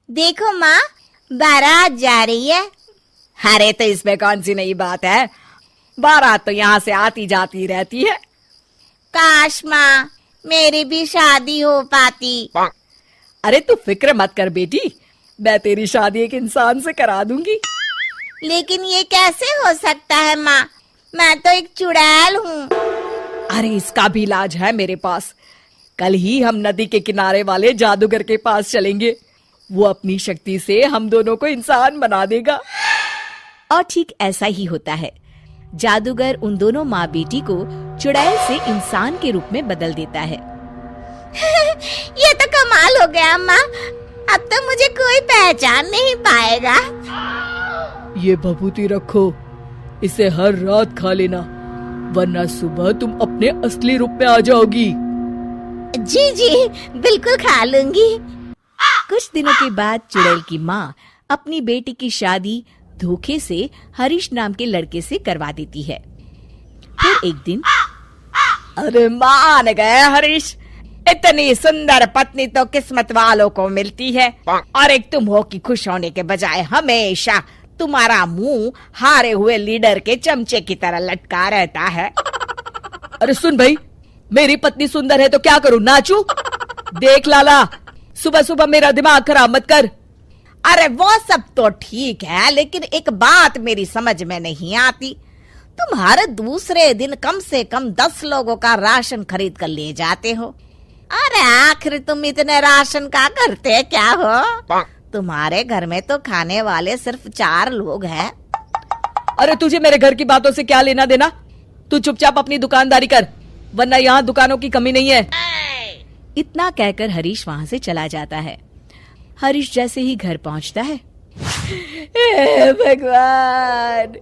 देखो माँ, बारात जा रही है। अरे तो इसमें कौन सी नई बात है, बारात तो यहाँ से आती जाती रहती है। काश माँ, मेरी भी शादी हो पाती। अरे तू फिक्र मत कर बेटी, मैं तेरी शादी एक इंसान से करा दूंगी। लेकिन ये कैसे हो सकता है माँ, मैं तो एक चुड़ैल हूँ। अरे इसका भी इलाज है मेरे पास। कल ही हम नदी के किनारे वाले जादूगर के पास चलेंगे, वो अपनी शक्ति से हम दोनों को इंसान बना देगा। और ठीक ऐसा ही होता है। जादूगर उन दोनों माँ बेटी को चुड़ैल से इंसान के रूप में बदल देता है। ये तो कमाल हो गया माँ, अब तो मुझे कोई पहचान नहीं पाएगा। ये भभूति रखो, इसे हर रात खा लेना, वरना सुबह तुम अपने असली रूप में आ जाओगी। जी जी, बिल्कुल खा लूंगी। कुछ दिनों के बाद चुड़ैल की माँ अपनी बेटी की शादी धोखे से हरीश नाम के लड़के से करवा देती है। फिर एक दिन, अरे मान गए हरीश, इतनी सुंदर पत्नी तो किस्मत वालों को मिलती है, और एक तुम हो कि खुश होने के बजाय हमेशा तुम्हारा मुंह हारे हुए लीडर के चमचे की तरह लटका रहता है। अरे सुन भाई, मेरी पत्नी सुंदर है तो क्या करूं, नाचूं? देख लाला, सुबह सुबह मेरा दिमाग खराब मत कर। अरे वो सब तो ठीक है, लेकिन एक बात मेरी समझ में नहीं आती, तुम हर दूसरे दिन कम से कम 10 लोगों का राशन खरीद कर ले जाते हो। अरे आखिर तुम इतने राशन का करते क्या हो? तुम्हारे घर में तो खाने वाले सिर्फ 4 लोग हैं। अरे तुझे मेरे घर की बातों से क्या लेना देना, तू चुपचाप अपनी दुकानदारी कर, वरना यहाँ दुकानों की कमी नहीं है। इतना कहकर हरीश वहाँ से चला जाता है। हरीश जैसे ही घर पहुँचता है, हे भगवान,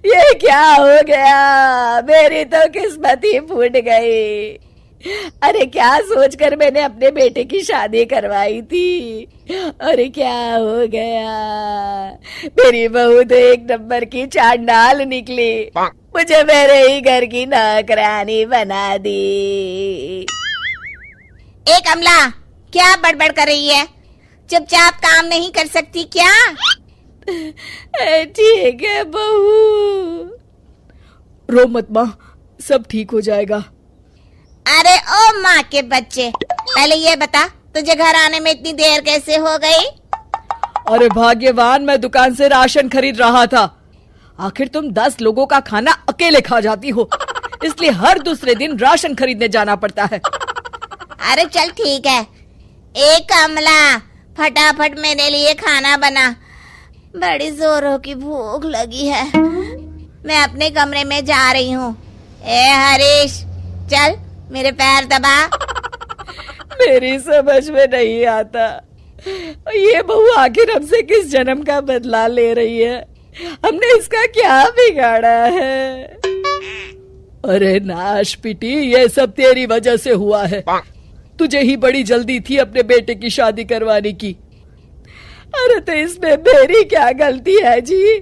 ये क्या हो गया, मेरी तो किस्मत ही फूट गई। अरे क्या सोचकर मैंने अपने बेटे की शादी करवाई थी, अरे क्या हो गया, मेरी बहू तो एक नंबर की चांडाल निकली, मुझे मेरे ही घर की नौकरानी बना दी। ए कमला, क्या बड़बड़ कर रही है? चुपचाप काम नहीं कर सकती क्या? ठीक है बहू, रो मत माँ, सब ठीक हो जाएगा। अरे ओ माँ के बच्चे, पहले ये बता, तुझे घर आने में इतनी देर कैसे हो गई? अरे भाग्यवान, मैं दुकान से राशन खरीद रहा था। आखिर तुम 10 लोगों का खाना अकेले खा जाती हो, इसलिए हर दूसरे दिन राशन खरीदने जाना पड़ता है। अरे चल ठीक है। ए कमला, फटाफट मेरे लिए खाना बना, बड़ी जोरों की भूख लगी है। मैं अपने कमरे में जा रही हूँ। ए हरीश, चल मेरे पैर दबा। मेरी समझ में नहीं आता, ये बहू आखिर हमसे किस जन्म का बदला ले रही है, हमने इसका क्या बिगाड़ा है? अरे नाश पिटी, ये सब तेरी वजह से हुआ है, तुझे ही बड़ी जल्दी थी अपने बेटे की शादी करवाने की। अरे तो इसमें मेरी क्या गलती है जी,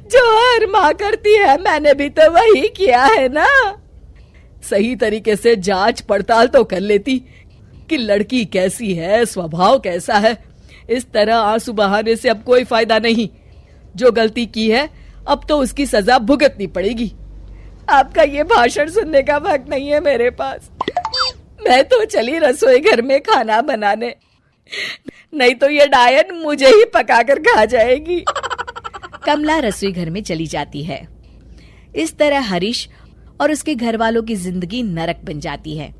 जो हर माँ करती है मैंने भी तो वही किया है ना। सही तरीके से जांच पड़ताल तो कर लेती कि लड़की कैसी है, स्वभाव कैसा है। इस तरह आंसू बहाने से अब कोई फायदा नहीं, जो गलती की है अब तो उसकी सजा भुगतनी पड़ेगी। आपका ये भाषण सुनने का वक्त नहीं है मेरे पास, मैं तो चली रसोई घर में खाना बनाने, नहीं तो ये डायन मुझे ही पकाकर खा जाएगी। कमला रसोई घर में चली जाती है। इस तरह हरीश और उसके घर वालों की जिंदगी नरक बन जाती है।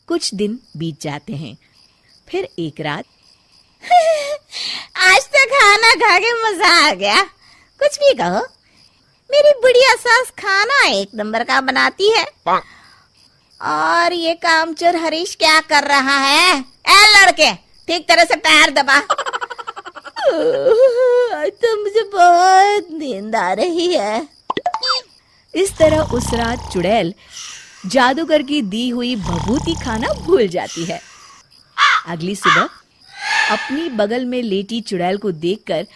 कुछ दिन बीत जाते हैं। फिर एक रात, आज तो खाना खा के मजा आ गया। कुछ भी कहो, मेरी बुढ़िया सास खाना एक नंबर का बनाती है। और ये कामचोर हरीश क्या कर रहा है? ए लड़के, ठीक तरह से पैर दबा। आज तो मुझे बहुत नींद आ रही है। इस तरह उस रात चुड़ैल जादूगर की दी हुई भभूति खाना भूल जाती है। अगली सुबह अपनी बगल में लेटी चुड़ैल को देखकर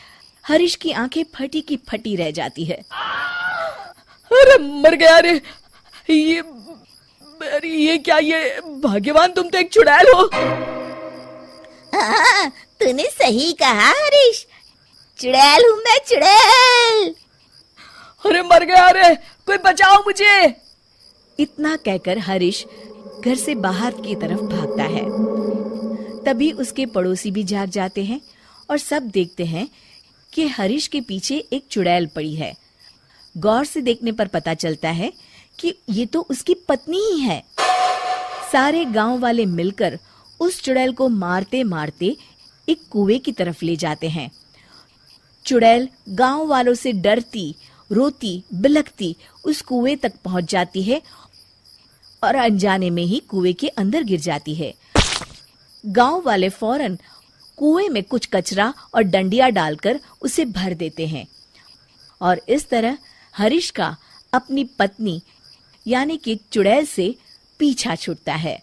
हरीश की आंखें फटी की फटी रह जाती है। अरे मर गया रे, ये क्या, ये भाग्यवान तुम तो एक चुड़ैल हो। तूने सही कहा हरीश, चुड़ैल हूँ मैं, चुड़ैल। अरे मर गया, अरे कोई बचाओ मुझे। इतना कहकर हरीश घर से बाहर की तरफ भागता है। तभी उसके पड़ोसी भी जाग जाते हैं और सब देखते हैं कि हरीश के पीछे एक चुड़ैल पड़ी है। गौर से देखने पर पता चलता है कि ये तो उसकी पत्नी ही है। सारे गांव वाले मिलकर उस चुड़ैल को मारते मारते एक कुएं की तरफ ले जाते हैं। चुड़ैल गांव वालों से डरती, रोती, बिलखती उस कुएं तक पहुंच जाती है और अनजाने में ही कुएं के अंदर गिर जाती है। गांव वाले फौरन कुएं में कुछ कचरा और डंडिया डालकर उसे भर देते हैं और इस तरह हरीश का अपनी पत्नी यानी कि चुड़ैल से पीछा छूटता है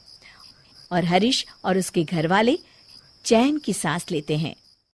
और हरीश और उसके घर वाले चैन की सांस लेते हैं।